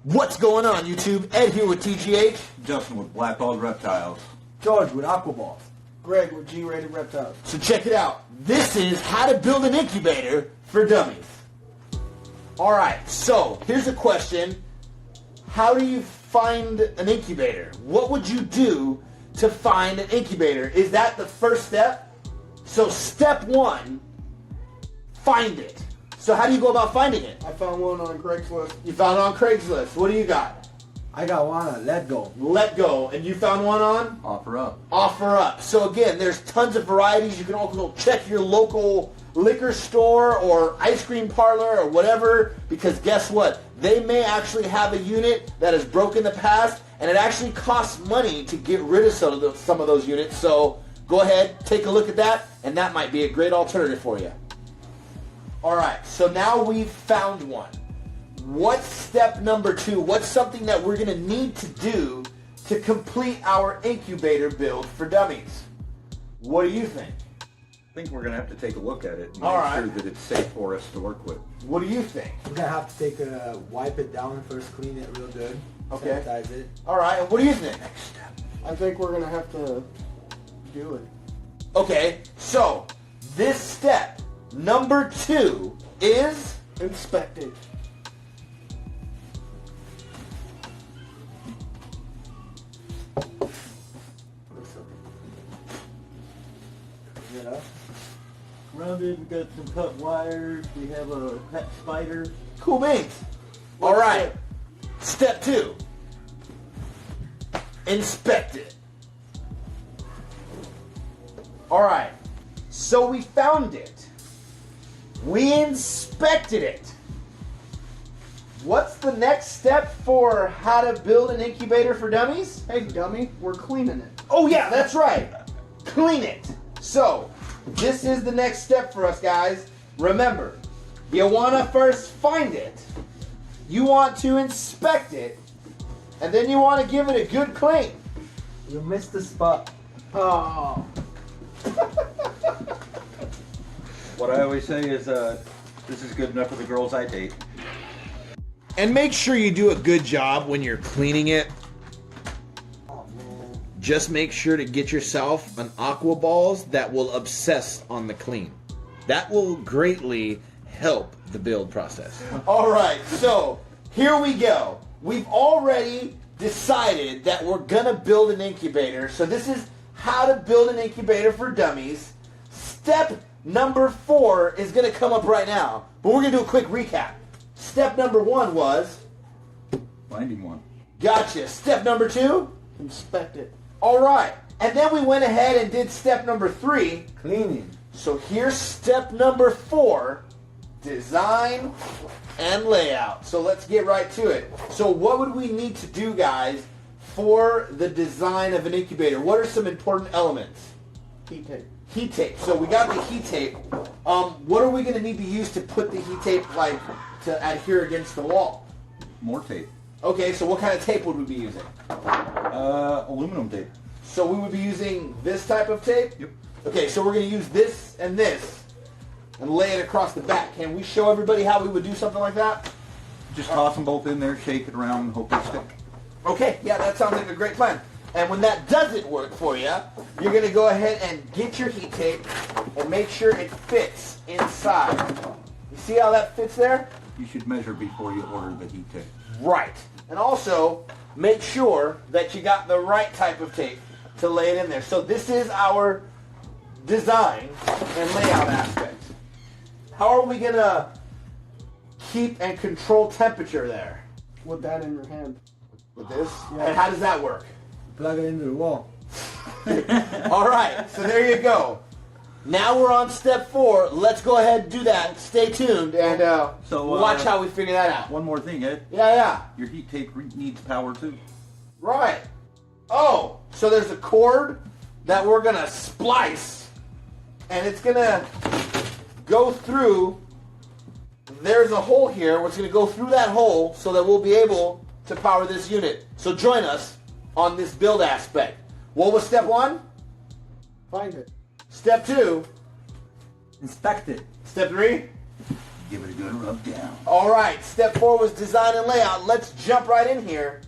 What's going on, YouTube? Ed here with TGH. Justin with Black Balled Reptiles. George with Aquaballs. Greg with G-Rated Reptiles. So check it out. This is how to build an incubator for dummies. Alright, so here's a question. How do you find an incubator? What would you do to find an incubator? Is that the first step? So step one, find it. So how do you go about finding it? I found one on Craigslist. You found it on Craigslist. What do you got? I got one on Let Go. Let Go. And you found one on? Offer Up. Offer Up. So again, there's tons of varieties. You can also check your local liquor store or ice cream parlor or whatever, because guess what? They may actually have a unit that is broke in the past, and it actually costs money to get rid of some of those units. So go ahead, take a look at that, and that might be a great alternative for you. Alright, so now we've found one. What's step number two? What's something that we're going to need to do to complete our incubator build for dummies? What do you think? I think we're going to have to take a look at it and All make right. sure that it's safe for us to work with. What do you think? We're going to have to take a wipe it down first, clean it real good. Okay. Sanitize it. Alright, and what do you think? I think we're going to have to do it. Okay, so this step number two is Inspect it. Yeah. Rounded, we got some cut wires, we have a pet spider. cool beans. Alright, step two. Inspect it. Alright, so we found it. We inspected it. What's the next step for how to build an incubator for dummies? Hey, dummy, we're cleaning it. Oh yeah, that's right. Clean it. So, this is the next step for us, guys. Remember, you want to first find it, you want to inspect it, and then you want to give it a good clean. You missed the spot. Oh. What I always say is, this is good enough for the girls I date. And make sure you do a good job when you're cleaning it. Oh, man. Just make sure to get yourself an Aquaballs that will obsess on the clean. That will greatly help the build process. All right, so here we go. We've already decided that we're gonna build an incubator. So this is how to build an incubator for dummies. Step number 4 is gonna come up right now, but we're gonna do a quick recap. Step number 1 was, Finding one. gotcha. Step number 2, Inspect it. all right. And then we went ahead and did step number 3. Cleaning. So here's step number 4, design and layout. So let's get right to it. So what would we need to do, guys, for the design of an incubator? What are some important elements? Heat tape. Heat tape. So we got the heat tape. What are we going to need to use to put the heat tape, like, to adhere against the wall? More tape. Okay, so what kind of tape would we be using? Aluminum tape. So we would be using this type of tape? Yep. Okay, so we're going to use this and lay it across the back. Can we show everybody how we would do something like that? Just toss them both in there, shake it around, and hope they stick. Okay, yeah, that sounds like a great plan. And when that doesn't work for you, you're going to go ahead and get your heat tape and make sure it fits inside. You see how that fits there? You should measure before you order the heat tape. Right. And also, make sure that you got the right type of tape to lay it in there. So this is our design and layout aspect. How are we going to keep and control temperature there? With that in your hand. With this? Yeah. And how does that work? Plug it into the wall. All right, so there you go. Now we're on step 4. Let's go ahead and do that. Stay tuned and watch how we figure that out. One more thing, Ed. Yeah. Your heat tape needs power too. Right. Oh, so there's a cord that we're going to splice, and it's going to go through. There's a hole here where it's going to go through that hole so that we'll be able to power this unit. So join us on this build aspect. What was step 1? Find it. Step 2. Inspect it. Step 3. Give it a good rub down. All right, step 4 was design and layout. Let's jump right in here.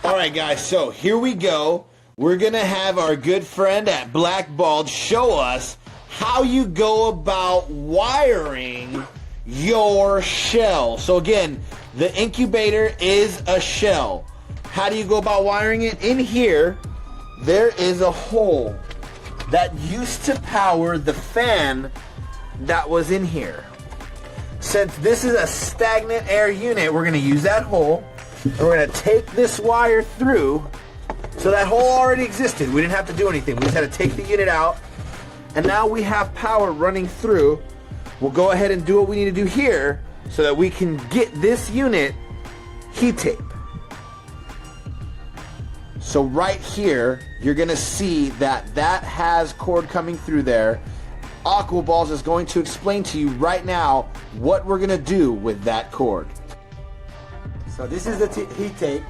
All right, guys, so here we go. We're going to have our good friend at Blackballed show us how you go about wiring your shell. So again, the incubator is a shell. How do you go about wiring it? In here, there is a hole that used to power the fan that was in here. Since this is a stagnant air unit, we're going to use that hole, and we're going to take this wire through. So that hole already existed. We didn't have to do anything. We just had to take the unit out, and now we have power running through. We'll go ahead and do what we need to do here so that we can get this unit heat tape. So right here, you're going to see that that has cord coming through there. Aquaballs is going to explain to you right now what we're going to do with that cord. So this is the heat tape.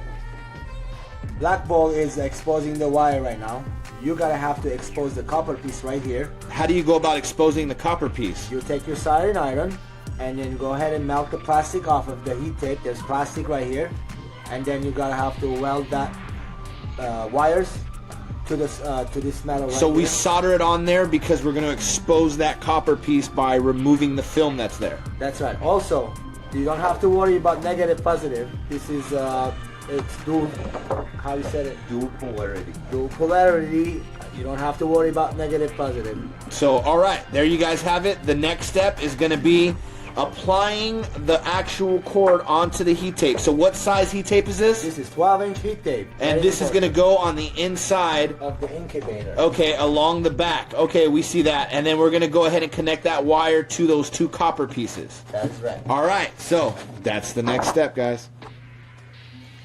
Blackball is exposing the wire right now. You gotta have to expose the copper piece right here. How do you go about exposing the copper piece? You take your soldering iron and then go ahead and melt the plastic off of the heat tape. There's plastic right here, and then you gotta have to weld that wires to this metal. So right we here. solder it on there because we're going to expose that copper piece by removing the film that's there. That's right. Also, you don't have to worry about negative positive. This is it's dual. How you said it? Dual polarity. Dual polarity. You don't have to worry about negative positive. So, all right, there you guys have it. The next step is going to be applying the actual cord onto the heat tape. So what size heat tape is this? This is 12-inch heat tape. And this is going to go on the inside of the incubator. Okay, along the back. Okay, we see that. And then we're going to go ahead and connect that wire to those two copper pieces. That's right. All right, so that's the next step, guys.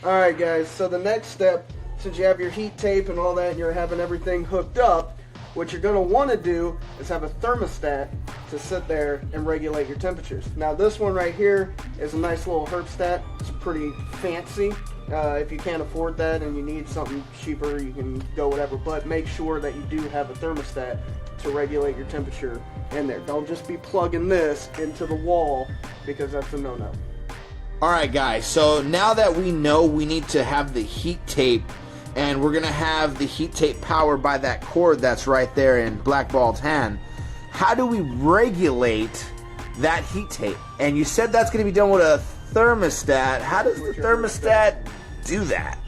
Alright guys, so the next step, since you have your heat tape and all that and you're having everything hooked up, what you're going to want to do is have a thermostat to sit there and regulate your temperatures. Now this one right here is a nice little herpstat. It's pretty fancy. If you can't afford that and you need something cheaper, you can go whatever, but make sure that you do have a thermostat to regulate your temperature in there. Don't just be plugging this into the wall, because that's a no-no. Alright guys, so now that we know we need to have the heat tape, and we're going to have the heat tape powered by that cord that's right there in Blackballed's hand, how do we regulate that heat tape? And you said that's going to be done with a thermostat. How does the thermostat do that?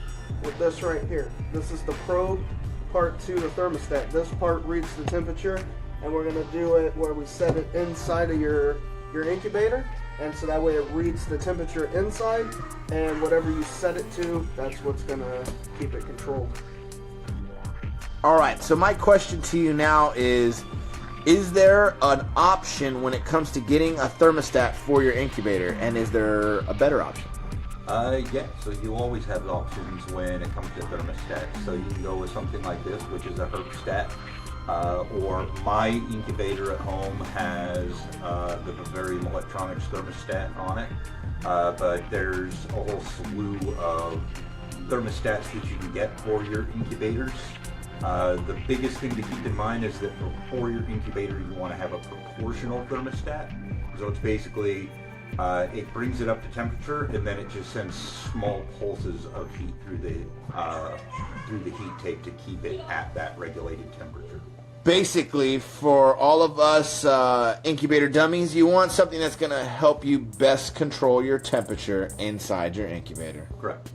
With this right here. This is the probe part to the thermostat. This part reads the temperature, and we're going to do it where we set it inside of your incubator, and so that way it reads the temperature inside, and whatever you set it to, that's what's going to keep it controlled. Alright, so my question to you now is there an option when it comes to getting a thermostat for your incubator, and is there a better option? Yeah, so you always have options when it comes to thermostats. So you can go with something like this, which is a herpstat, or my incubator at home has the Bavarian Electronics thermostat on it, but there's a whole slew of thermostats that you can get for your incubators. The biggest thing to keep in mind is that for your incubator you want to have a proportional thermostat. So it's basically it brings it up to temperature, and then it just sends small pulses of heat through the heat tape to keep it at that regulated temperature. Basically, for all of us incubator dummies, you want something that's going to help you best control your temperature inside your incubator. Correct.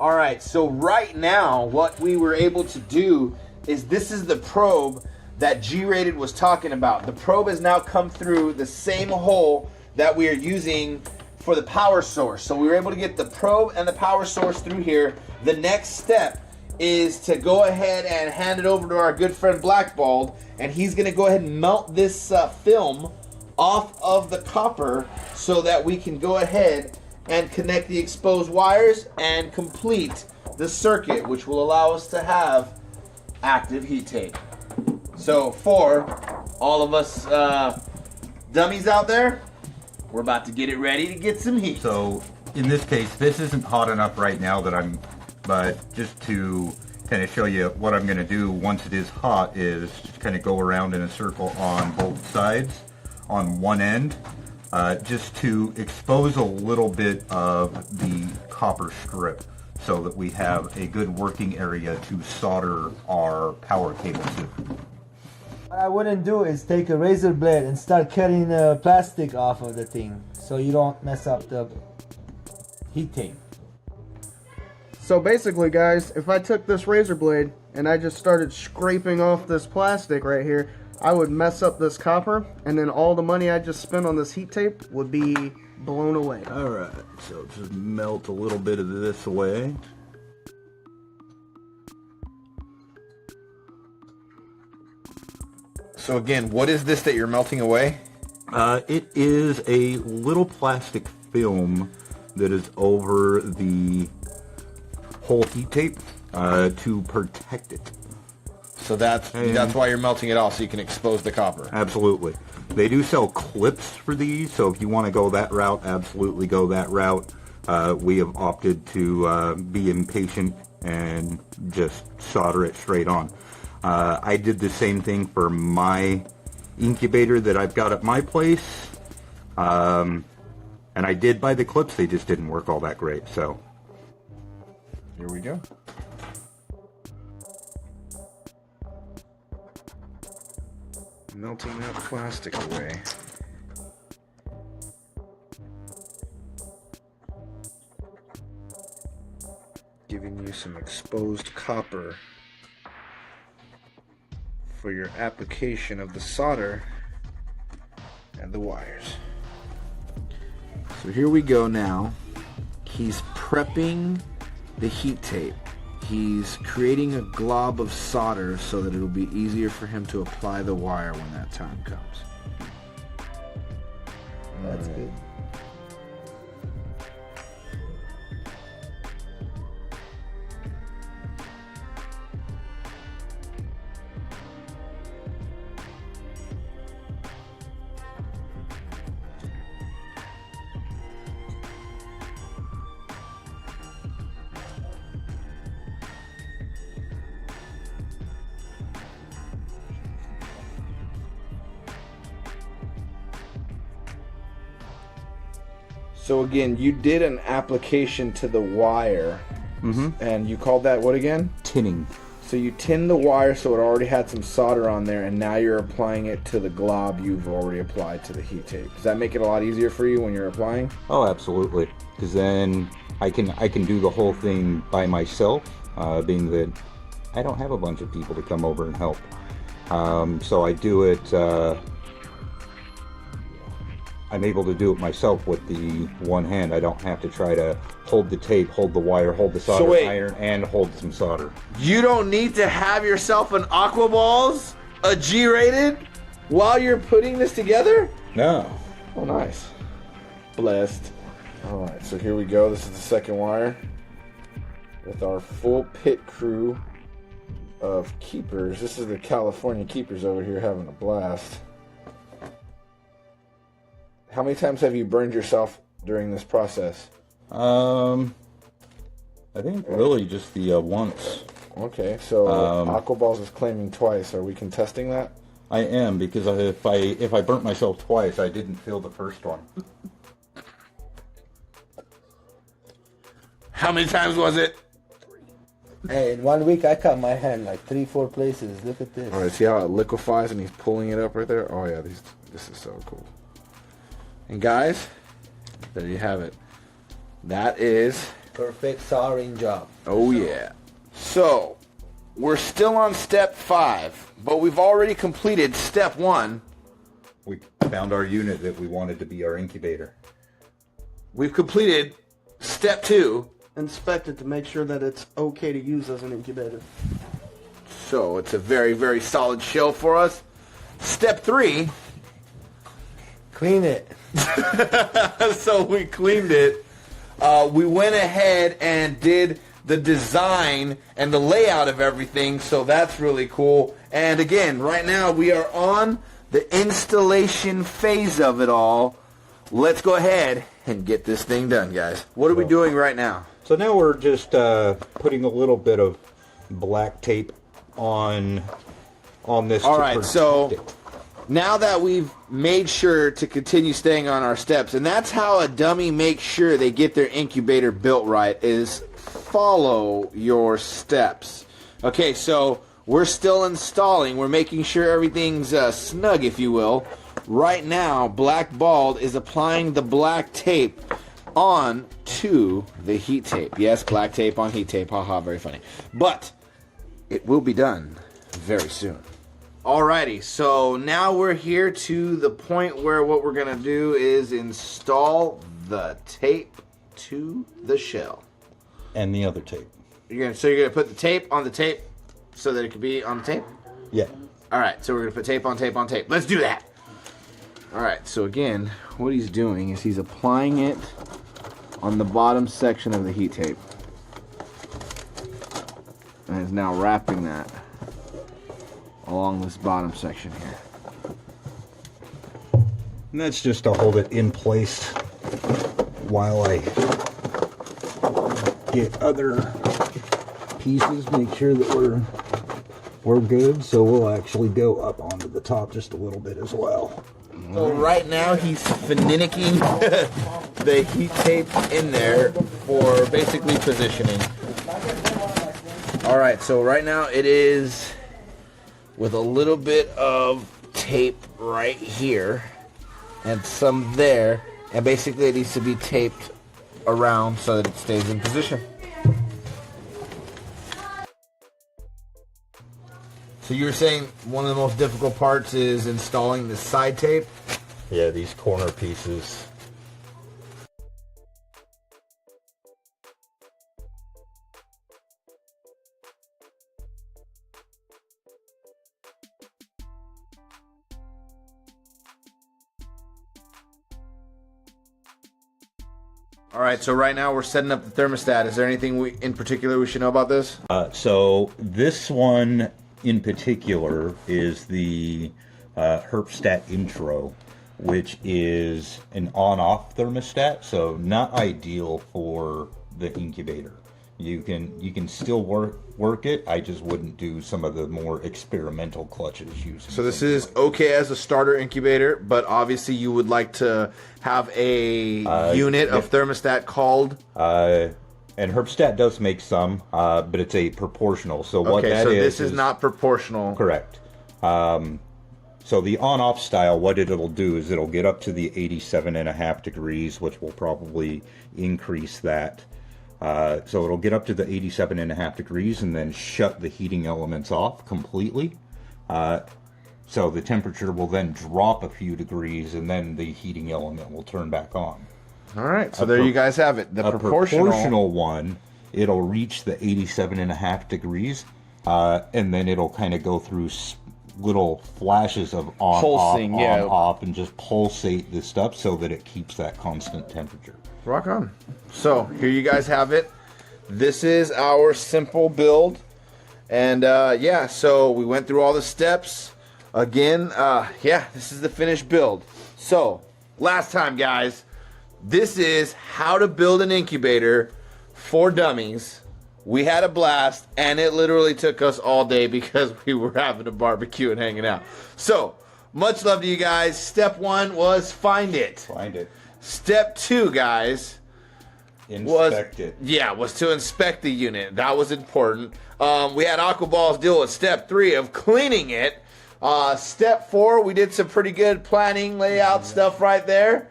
Alright, so right now, what we were able to do is this is the probe that G-Rated was talking about. The probe has now come through the same hole that we are using for the power source. So we were able to get the probe and the power source through here. The next step is to go ahead and hand it over to our good friend Blackballed, and he's going to go ahead and melt this film off of the copper so that we can go ahead and connect the exposed wires and complete the circuit, which will allow us to have active heat tape. So for all of us dummies out there, we're about to get it ready to get some heat. So in this case, this isn't hot enough right now but just to kind of show you what I'm going to do once it is hot is just kind of go around in a circle on both sides on one end, just to expose a little bit of the copper strip so that we have a good working area to solder our power cable to. What I wouldn't do is take a razor blade and start cutting the plastic off of the thing so you don't mess up the heat tape. So basically, guys, if I took this razor blade and I just started scraping off this plastic right here, I would mess up this copper, and then all the money I just spent on this heat tape would be blown away. All right, so just melt a little bit of this away. So again, what is this that you're melting away? It is a little plastic film that is over the whole heat tape to protect it. So that's why you're melting it off, so you can expose the copper. Absolutely. They do sell clips for these, so if you want to go that route, absolutely go that route. We have opted to be impatient and just solder it straight on. I did the same thing for my incubator that I've got at my place. And I did buy the clips, they just didn't work all that great, so. Here we go. Melting that plastic away. Giving you some exposed copper for your application of the solder and the wires. So here we go now. He's prepping the heat tape. He's creating a glob of solder so that it'll be easier for him to apply the wire when that time comes. That's good. So again, you did an application to the wire, and you called that what again? Tinning. So you tinned the wire so it already had some solder on there, and now you're applying it to the glob you've already applied to the heat tape. Does that make it a lot easier for you when you're applying? Oh, absolutely. Because then I can do the whole thing by myself, being that I don't have a bunch of people to come over and help. So I do it. I'm able to do it myself with the one hand. I don't have to try to hold the tape, hold the wire, hold the solder iron, and hold some solder. You don't need to have yourself an Aqua Balls, a G-rated, while you're putting this together? No. Oh, nice. Blessed. All right, so here we go. This is the second wire with our full pit crew of keepers. This is the California keepers over here having a blast. How many times have you burned yourself during this process? I think really just the once. Okay, so Aqua Balls is claiming twice. Are we contesting that? I am, because if I burnt myself twice, I didn't feel the first one. How many times was it? Hey, in 1 week I cut my hand like 3-4 places. Look at this. All right, see how it liquefies and he's pulling it up right there? Oh yeah, this is so cool. And guys, there you have it. That is Perfect soldering job. Oh yeah. So, we're still on step 5, but we've already completed step 1. We found our unit that we wanted to be our incubator. We've completed step 2. Inspect it to make sure that it's okay to use as an incubator. So, it's a very, very solid shell for us. Step 3. Clean it. So we cleaned it. We went ahead and did the design and the layout of everything, so that's really cool. And again, right now we are on the installation phase of it all. Let's go ahead and get this thing done, guys. What are we doing right now? So now we're just putting a little bit of black tape on this. All right, so now that we've made sure to continue staying on our steps, and that's how a dummy makes sure they get their incubator built right, is follow your steps. Okay, so we're still installing. We're making sure everything's snug, if you will. Right now, Black Bald is applying the black tape on to the heat tape. Yes, black tape on heat tape. Haha, very funny. But it will be done very soon. Alrighty, so now we're here to the point where what we're going to do is install the tape to the shell. And the other tape. So you're going to put the tape on the tape so that it can be on the tape? Yeah. Alright, so we're going to put tape on tape on tape. Let's do that! Alright, so again, what he's doing is he's applying it on the bottom section of the heat tape. And is now wrapping that along this bottom section here. And that's just to hold it in place while I get other pieces, make sure that we're good. So we'll actually go up onto the top just a little bit as well. So right now he's finicking the heat tape in there for basically positioning. Alright, so right now it is with a little bit of tape right here and some there, and basically it needs to be taped around so that it stays in position. So you were saying one of the most difficult parts is installing the side tape? Yeah, these corner pieces. Alright, so right now we're setting up the thermostat. Is there anything in particular we should know about this? So this one in particular is the Herpstat Intro, which is an on-off thermostat, so not ideal for the incubator. You can still work it. I just wouldn't do some of the more experimental clutches using. So this is okay as a starter incubator, but obviously you would like to have a unit of thermostat called... And Herpstat does make some, but it's a proportional. So what that is... Okay, so this is not proportional. Correct. So the on-off style, what it'll do is it'll get up to the 87.5 degrees, which will probably increase that. So it'll get up to the 87.5 degrees and then shut the heating elements off completely. So the temperature will then drop a few degrees and then the heating element will turn back on. All right, so there you guys have it. The proportional one, it'll reach the 87.5 degrees, and then it'll kind of go through little flashes of on, pulsing, off, on, off, and just pulsate this stuff so that it keeps that constant temperature. Rock on. So here you guys have it. This is our simple build, and yeah, so we went through all the steps. Again, yeah, this is the finished build. So last time, guys, this is how to build an incubator for dummies. We had a blast, and it literally took us all day because we were having a barbecue and hanging out. So, much love to you guys. Step 1 was find it. Find it. Step 2, guys, inspect it. Yeah, was to inspect the unit. That was important. We had Aquaballs deal with step 3 of cleaning it. Step 4, we did some pretty good planning, layout stuff right there.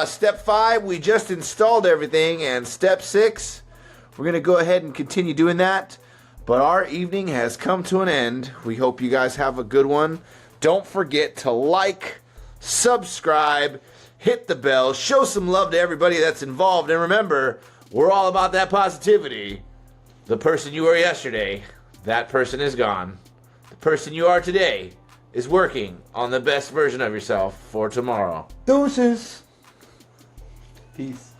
Step 5, we just installed everything. And step 6, we're going to go ahead and continue doing that. But our evening has come to an end. We hope you guys have a good one. Don't forget to like, subscribe, hit the bell, show some love to everybody that's involved. And remember, we're all about that positivity. The person you were yesterday, that person is gone. The person you are today is working on the best version of yourself for tomorrow. Deuces. Peace.